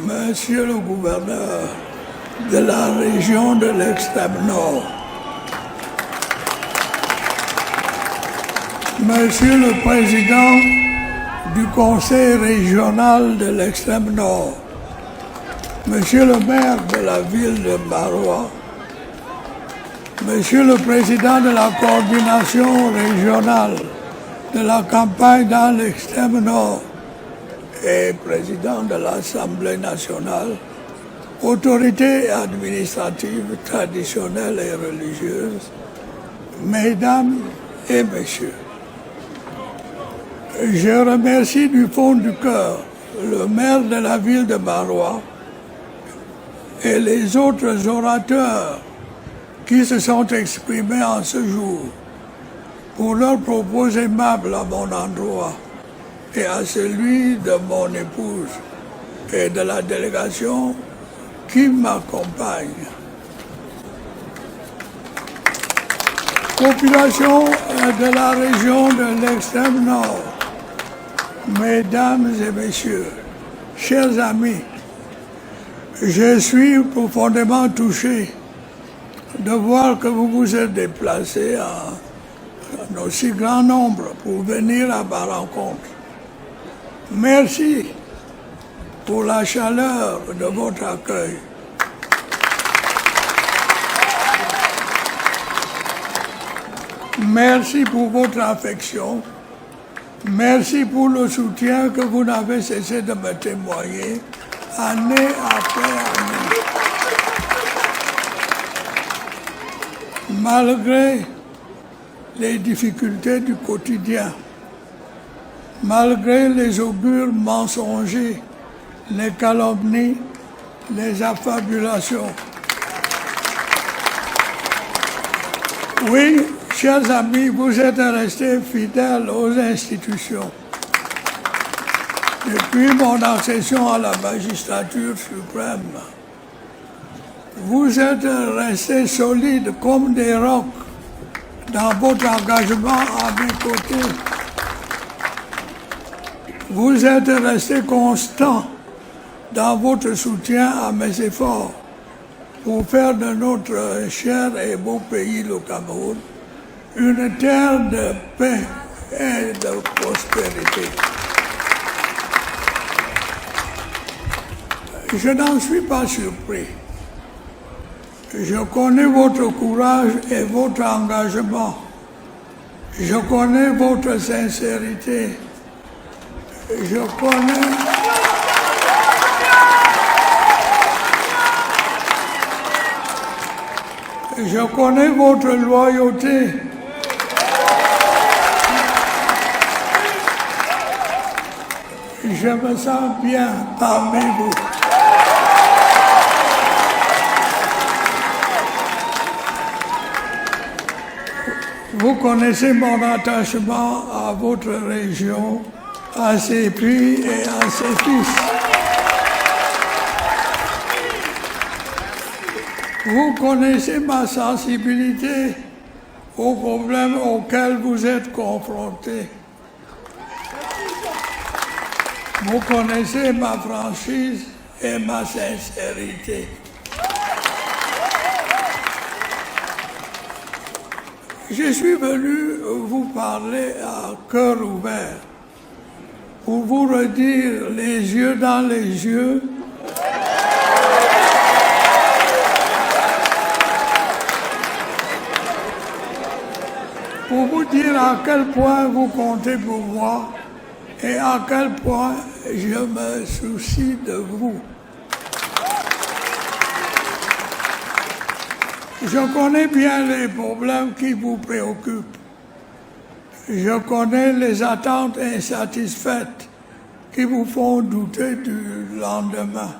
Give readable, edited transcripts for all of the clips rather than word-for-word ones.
Monsieur le gouverneur de la région de l'extrême nord, Monsieur le président du conseil régional de l'extrême nord, Monsieur le maire de la ville de Maroua, Monsieur le président de la coordination régionale de la campagne dans l'extrême nord et président de l'Assemblée nationale, autorités administratives, traditionnelles et religieuses, mesdames et messieurs, je remercie du fond du cœur le maire de la ville de Maroua et les autres orateurs qui se sont exprimés en ce jour pour leurs propos aimables à mon endroit et à celui de mon épouse et de la délégation qui m'accompagne. Population de la région de l'extrême nord, mesdames et messieurs, chers amis, je suis profondément touché de voir que vous vous êtes déplacés en aussi grand nombre pour venir à ma rencontre. Merci pour la chaleur de votre accueil. Merci pour votre affection. Merci pour le soutien que vous n'avez cessé de me témoigner année après année. Malgré les difficultés du quotidien, malgré les augures mensongers, les calomnies, les affabulations. Oui, chers amis, vous êtes restés fidèles aux institutions. Depuis mon accession à la magistrature suprême, vous êtes restés solides comme des rocs dans votre engagement à mes côtés. Vous êtes restés constants dans votre soutien à mes efforts pour faire de notre cher et beau pays, le Cameroun, une terre de paix et de prospérité. Je n'en suis pas surpris. Je connais votre courage et votre engagement. Je connais votre sincérité. Je connais votre loyauté. Je me sens bien parmi vous. Vous connaissez mon attachement à votre région, à ses filles et à ses fils. Vous connaissez ma sensibilité aux problèmes auxquels vous êtes confrontés. Vous connaissez ma franchise et ma sincérité. Je suis venu vous parler à cœur ouvert pour vous redire les yeux dans les yeux pour vous dire à quel point vous comptez pour moi et à quel point je me soucie de vous. Je connais bien les problèmes qui vous préoccupent. Je connais les attentes insatisfaites qui vous font douter du lendemain.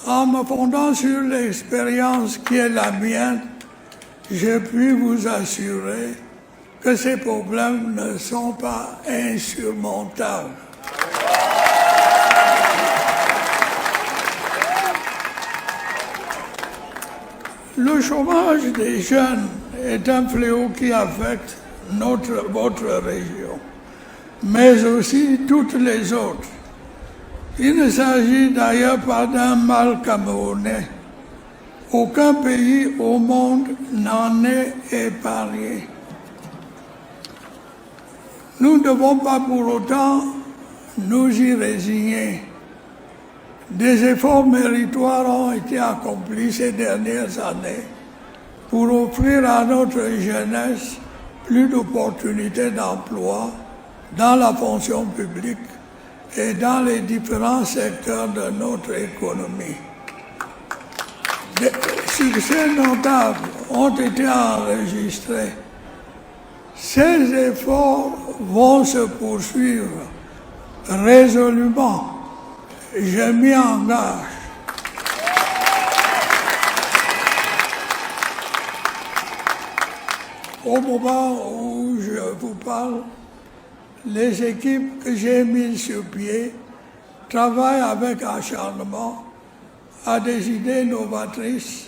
En me fondant sur l'expérience qui est la mienne, je puis vous assurer que ces problèmes ne sont pas insurmontables. Le chômage des jeunes est un fléau qui affecte votre région, mais aussi toutes les autres. Il ne s'agit d'ailleurs pas d'un mal camerounais. Aucun pays au monde n'en est épargné. Nous ne devons pas pour autant nous y résigner. Des efforts méritoires ont été accomplis ces dernières années pour offrir à notre jeunesse plus d'opportunités d'emploi dans la fonction publique et dans les différents secteurs de notre économie. Des succès notables ont été enregistrés. Ces efforts vont se poursuivre résolument. Je m'y engage. Au moment où je vous parle, les équipes que j'ai mises sur pied travaillent avec acharnement à des idées novatrices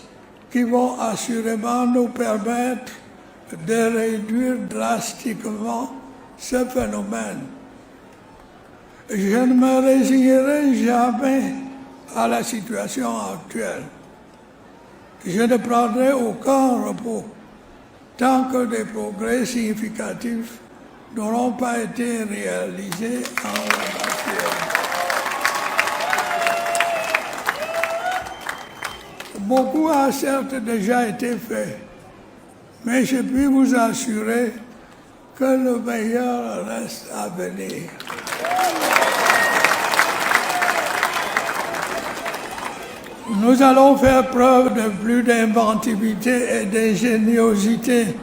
qui vont assurément nous permettre de réduire drastiquement ce phénomène. Je ne me résignerai jamais à la situation actuelle. Je ne prendrai aucun repos tant que des progrès significatifs n'auront pas été réalisés en la matière. Beaucoup a certes déjà été fait, mais je puis vous assurer que le meilleur reste à venir. Nous allons faire preuve de plus d'inventivité et d'ingéniosité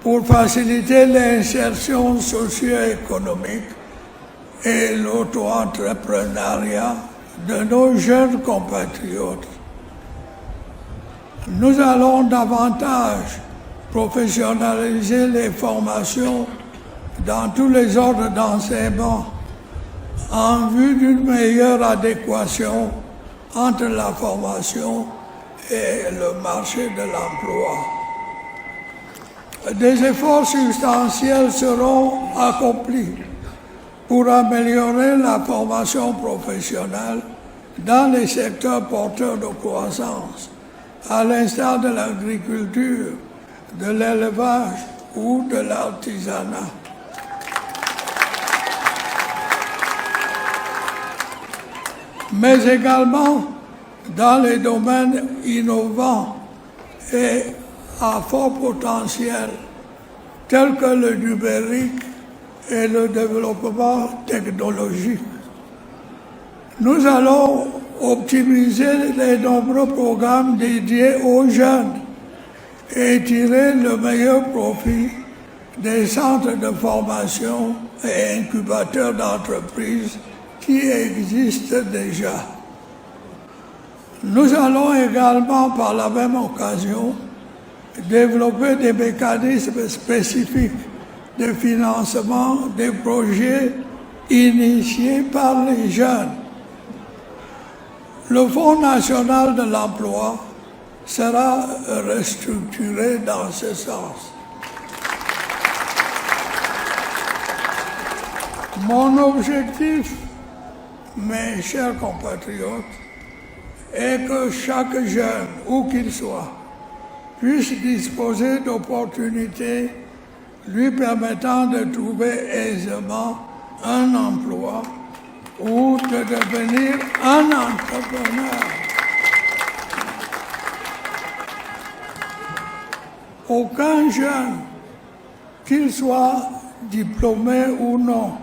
pour faciliter l'insertion socio-économique et l'auto-entrepreneuriat de nos jeunes compatriotes. Nous allons davantage professionnaliser les formations dans tous les ordres d'enseignement en vue d'une meilleure adéquation entre la formation et le marché de l'emploi. Des efforts substantiels seront accomplis pour améliorer la formation professionnelle dans les secteurs porteurs de croissance, à l'instar de l'agriculture, de l'élevage ou de l'artisanat. Mais également dans les domaines innovants et à fort potentiel, tels que le numérique et le développement technologique. Nous allons optimiser les nombreux programmes dédiés aux jeunes et tirer le meilleur profit des centres de formation et incubateurs d'entreprises qui existent déjà. Nous allons également, par la même occasion, développer des mécanismes spécifiques de financement des projets initiés par les jeunes. Le Fonds national de l'emploi sera restructuré dans ce sens. Mon objectif, mes chers compatriotes, est que chaque jeune, où qu'il soit, puisse disposer d'opportunités lui permettant de trouver aisément un emploi ou de devenir un entrepreneur. Aucun jeune, qu'il soit diplômé ou non,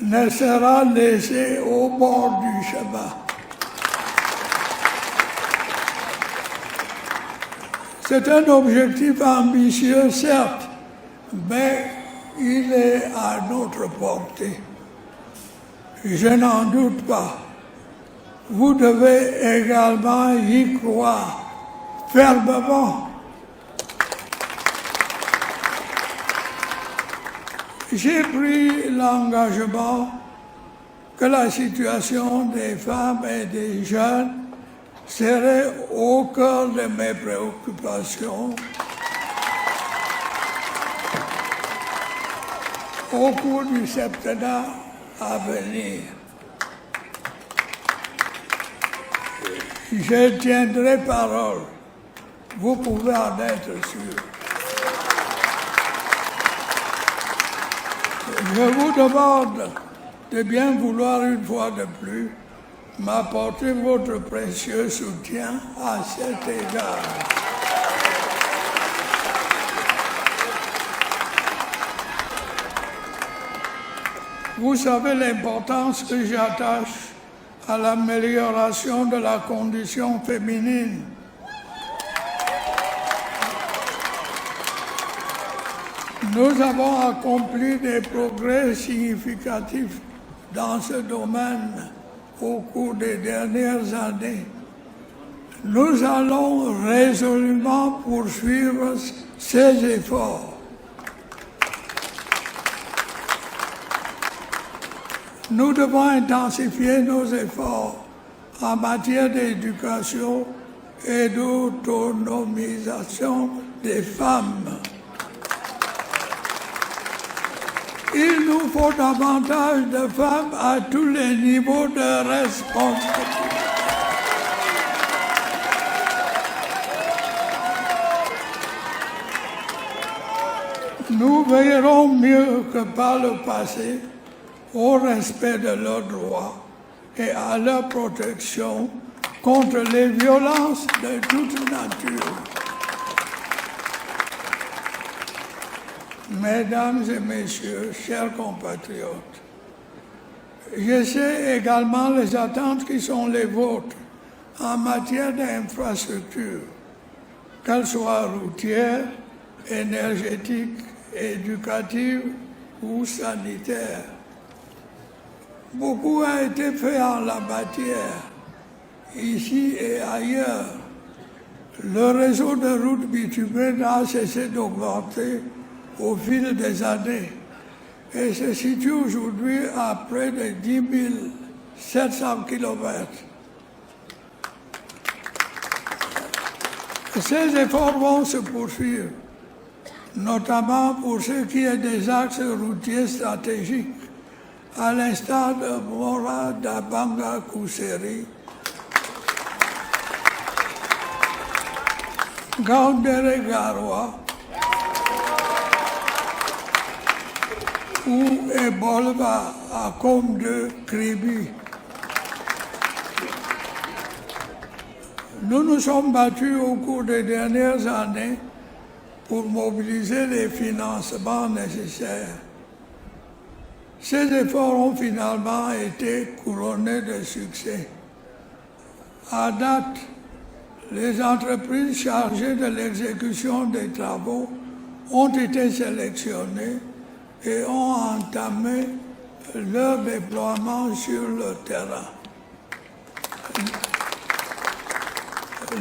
ne sera laissé au bord du chemin. C'est un objectif ambitieux, certes, mais il est à notre portée. Je n'en doute pas. Vous devez également y croire fermement. J'ai pris l'engagement que la situation des femmes et des jeunes serait au cœur de mes préoccupations au cours du septennat à venir. Je tiendrai parole. Vous pouvez en être sûr. Je vous demande de bien vouloir une fois de plus m'apporter votre précieux soutien à cet égard. Vous savez l'importance que j'attache à l'amélioration de la condition féminine. Nous avons accompli des progrès significatifs dans ce domaine au cours des dernières années. Nous allons résolument poursuivre ces efforts. Nous devons intensifier nos efforts en matière d'éducation et d'autonomisation des femmes. Il nous faut davantage de femmes à tous les niveaux de responsabilité. Nous veillerons mieux que par le passé au respect de leurs droits et à leur protection contre les violences de toute nature. Mesdames et messieurs, chers compatriotes, je sais également les attentes qui sont les vôtres en matière d'infrastructures, qu'elles soient routières, énergétiques, éducatives ou sanitaires. Beaucoup a été fait en la matière, ici et ailleurs. Le réseau de routes bitumées n'a cessé d'augmenter au fil des années et se situe aujourd'hui à près de 10 700 km. Ces efforts vont se poursuivre, notamment pour ce qui est des axes routiers stratégiques, à l'instar de Mora Dabanga Kuseri, Gaundere Garoua ou Ebolva à Combe de Kribi. Nous nous sommes battus au cours des dernières années pour mobiliser les financements nécessaires. Ces efforts ont finalement été couronnés de succès. À date, les entreprises chargées de l'exécution des travaux ont été sélectionnées et ont entamé leur déploiement sur le terrain.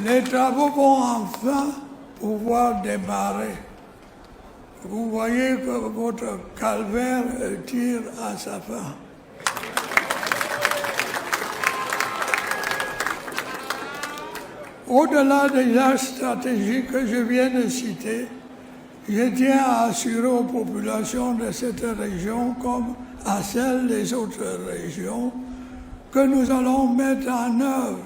Les travaux vont enfin pouvoir démarrer. Vous voyez que votre calvaire tire à sa fin. Au-delà des axes stratégiques que je viens de citer, je tiens à assurer aux populations de cette région comme à celles des autres régions que nous allons mettre en œuvre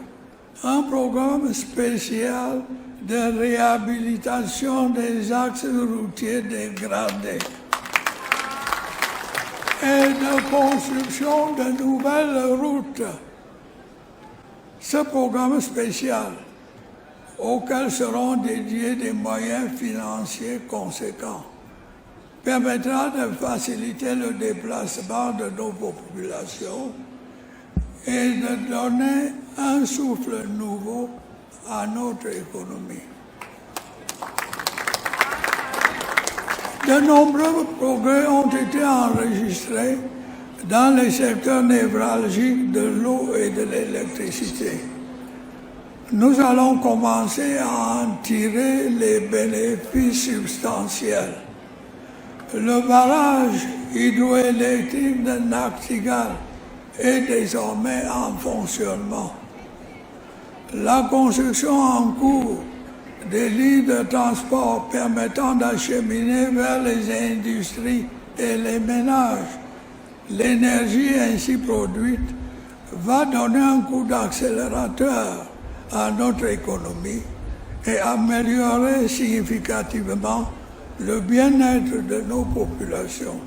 un programme spécial de réhabilitation des axes routiers dégradés et de construction de nouvelles routes. Ce programme spécial, auquel seront dédiés des moyens financiers conséquents, permettra de faciliter le déplacement de nos populations et de donner un souffle nouveau à notre économie. De nombreux progrès ont été enregistrés dans les secteurs névralgiques de l'eau et de l'électricité. Nous allons commencer à en tirer les bénéfices substantiels. Le barrage hydroélectrique de Nachtigal est désormais en fonctionnement. La construction en cours des lignes de transport permettant d'acheminer vers les industries et les ménages l'énergie ainsi produite va donner un coup d'accélérateur à notre économie et améliorer significativement le bien-être de nos populations.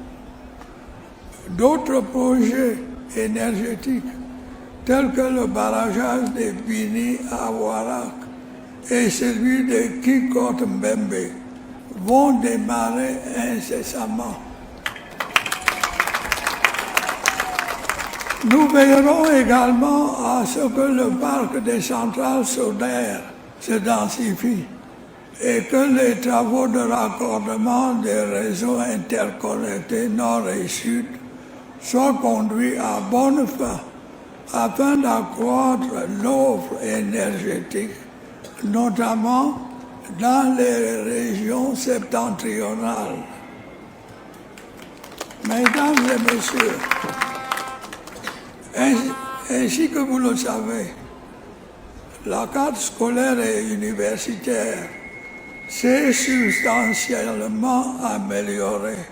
D'autres projets énergétiques, tels que le barragage de Bini à Warak et celui de Kikot Mbembe, vont démarrer incessamment. Nous veillerons également à ce que le parc des centrales solaires se densifie et que les travaux de raccordement des réseaux interconnectés nord et sud soient conduits à bonne fin afin d'accroître l'offre énergétique, notamment dans les régions septentrionales. Mesdames et messieurs, ainsi que vous le savez, la carte scolaire et universitaire s'est substantiellement améliorée.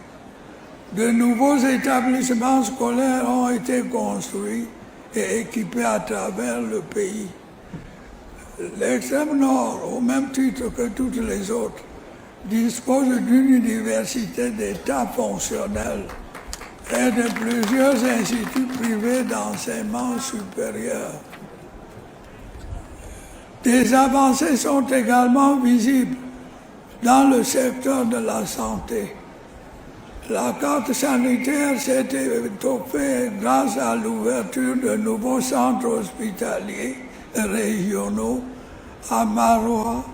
De nouveaux établissements scolaires ont été construits et équipés à travers le pays. L'extrême nord, au même titre que toutes les autres, dispose d'une université d'État fonctionnelle et de plusieurs instituts privés d'enseignement supérieur. Des avancées sont également visibles dans le secteur de la santé. La carte sanitaire s'est étoffée grâce à l'ouverture de nouveaux centres hospitaliers régionaux à Maroua,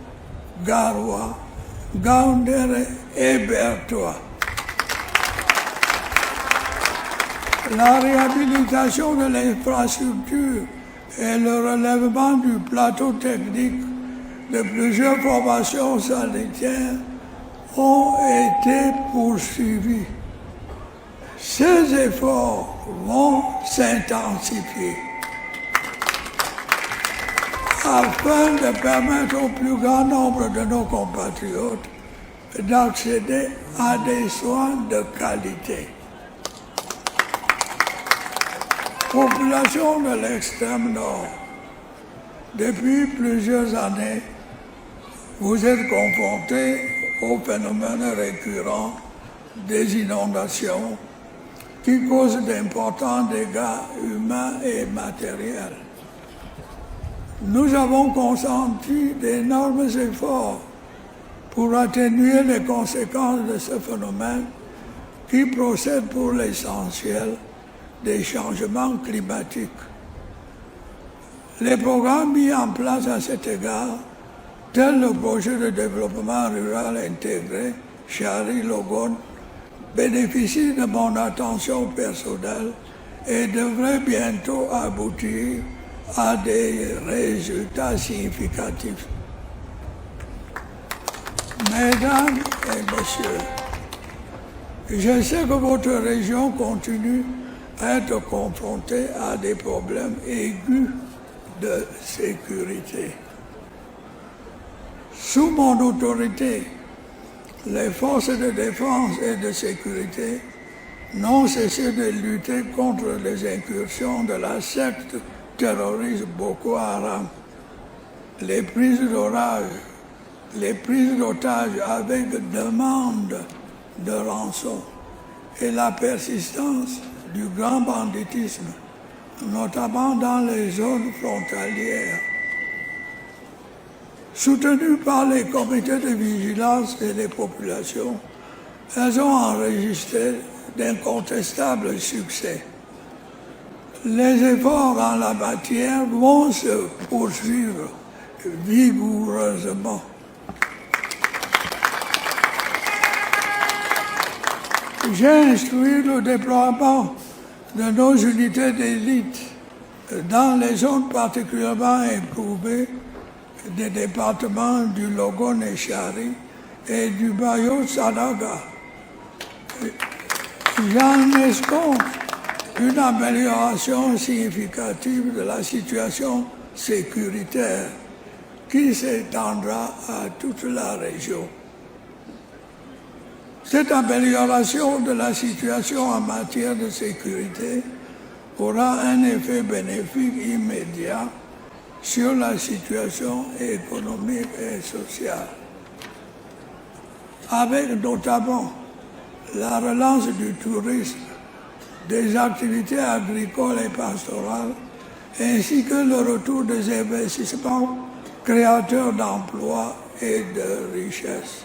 Garoua, Gaoundéré et Bertoua. La réhabilitation de l'infrastructure et le relèvement du plateau technique de plusieurs formations sanitaires ont été poursuivis. Ces efforts vont s'intensifier afin de permettre au plus grand nombre de nos compatriotes d'accéder à des soins de qualité. Population de l'extrême nord, depuis plusieurs années, vous êtes confrontés au phénomène récurrent des inondations qui causent d'importants dégâts humains et matériels. Nous avons consenti d'énormes efforts pour atténuer les conséquences de ce phénomène qui procède pour l'essentiel des changements climatiques. Les programmes mis en place à cet égard, tel le projet de développement rural intégré Chari-Logon, bénéficient de mon attention personnelle et devraient bientôt aboutir à des résultats significatifs. Mesdames et messieurs, je sais que votre région continue à être confrontée à des problèmes aigus de sécurité. Sous mon autorité, les forces de défense et de sécurité n'ont cessé de lutter contre les incursions de la secte terroriste Boko Haram, les prises d'otages avec demande de rançon et la persistance du grand banditisme, notamment dans les zones frontalières. Soutenues par les comités de vigilance et les populations, elles ont enregistré d'incontestables succès. Les efforts en la matière vont se poursuivre vigoureusement. J'ai instruit le déploiement de nos unités d'élite dans les zones particulièrement éprouvées des départements du Logon et Chari et du Bayo Sadaga. J'en escompte une amélioration significative de la situation sécuritaire qui s'étendra à toute la région. Cette amélioration de la situation en matière de sécurité aura un effet bénéfique immédiat sur la situation économique et sociale, avec notamment la relance du tourisme, des activités agricoles et pastorales, ainsi que le retour des investissements créateurs d'emplois et de richesses.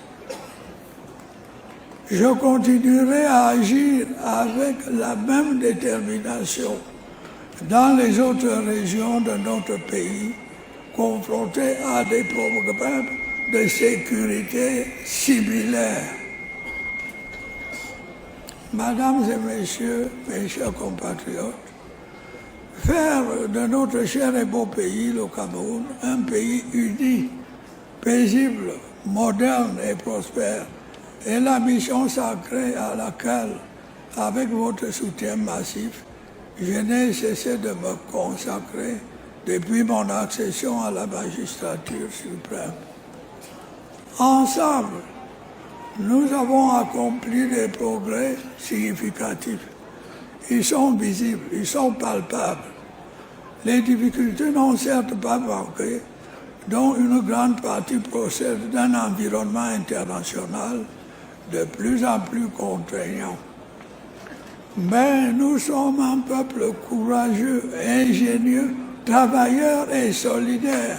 Je continuerai à agir avec la même détermination dans les autres régions de notre pays confrontées à des problèmes de sécurité similaires. Mesdames et messieurs, mes chers compatriotes, faire de notre cher et beau pays, le Cameroun, un pays uni, paisible, moderne et prospère est la mission sacrée à laquelle, avec votre soutien massif, je n'ai cessé de me consacrer depuis mon accession à la magistrature suprême. Ensemble, nous avons accompli des progrès significatifs. Ils sont visibles, ils sont palpables. Les difficultés n'ont certes pas manqué, dont une grande partie procède d'un environnement international de plus en plus contraignant. Mais nous sommes un peuple courageux, ingénieux, travailleur et solidaire.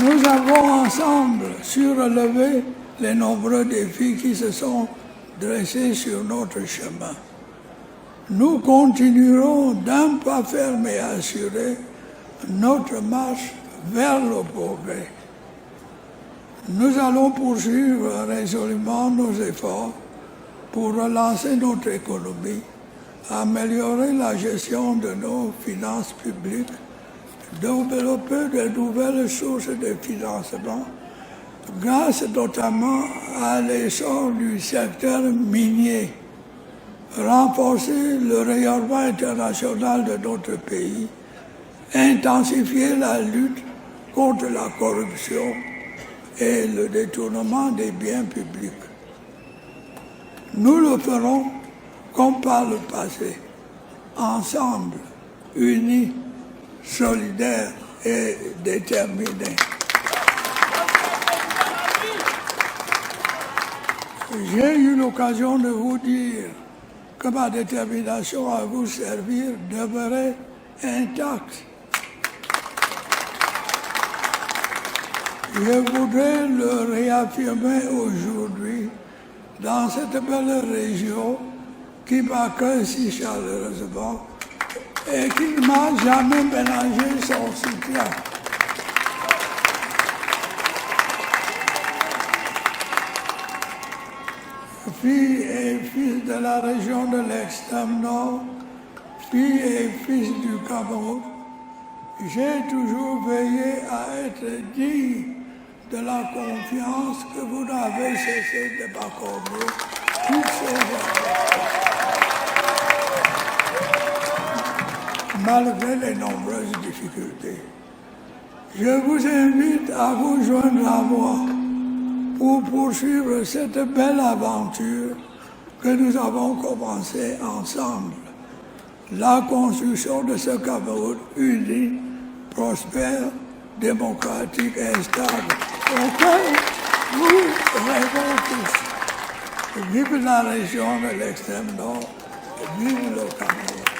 Nous avons ensemble surlevé les nombreux défis qui se sont dressés sur notre chemin. Nous continuerons d'un pas ferme et assuré notre marche vers le progrès. Nous allons poursuivre résolument nos efforts pour relancer notre économie, améliorer la gestion de nos finances publiques, développer de nouvelles sources de financement, grâce notamment à l'essor du secteur minier, renforcer le rayonnement international de notre pays, intensifier la lutte contre la corruption et le détournement des biens publics. Nous le ferons comme par le passé, ensemble, unis, solidaires et déterminés. J'ai eu l'occasion de vous dire que ma détermination à vous servir demeurait intacte. Je voudrais le réaffirmer aujourd'hui dans cette belle région qui m'accueille si chaleureusement et qui ne m'a jamais ménagé son soutien. Filles et fils de la région de l'extrême nord, filles et fils du Cameroun, j'ai toujours veillé à être digne de la confiance que vous n'avez cessé de m'accorder toutes ces années, malgré les nombreuses difficultés. Je vous invite à vous joindre à moi pour poursuivre cette belle aventure que nous avons commencée ensemble, la construction de ce Cameroun uni, prospère, démocratique et stable, auquel nous rêvons tous. Vive la région de l'extrême nord, vive le Cameroun.